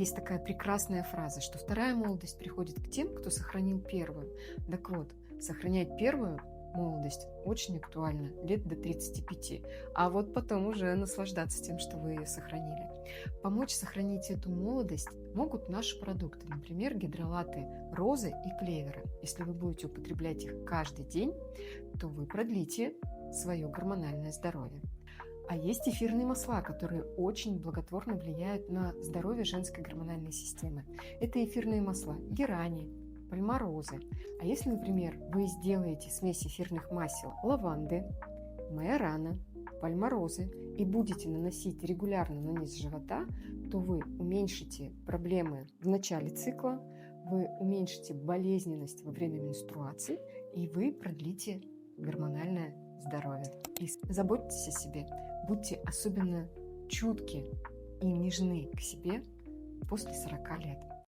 Есть такая прекрасная фраза, что вторая молодость приходит к тем, кто сохранил первую. Так вот, сохранять первую молодость очень актуально лет до 35, а вот потом уже наслаждаться тем, что вы ее сохранили. Помочь сохранить эту молодость могут наши продукты, например, гидролаты розы и клевера. Если вы будете употреблять их каждый день, то вы продлите свое гормональное здоровье. А есть эфирные масла, которые очень благотворно влияют на здоровье женской гормональной системы. Это эфирные масла герани, пальморозы. А если, например, вы сделаете смесь эфирных масел лаванды, майорана, пальморозы и будете наносить регулярно на низ живота, то вы уменьшите проблемы в начале цикла, вы уменьшите болезненность во время менструации и вы продлите гормональное здоровье. И заботьтесь о себе, будьте особенно чутки и нежны к себе после 40 лет.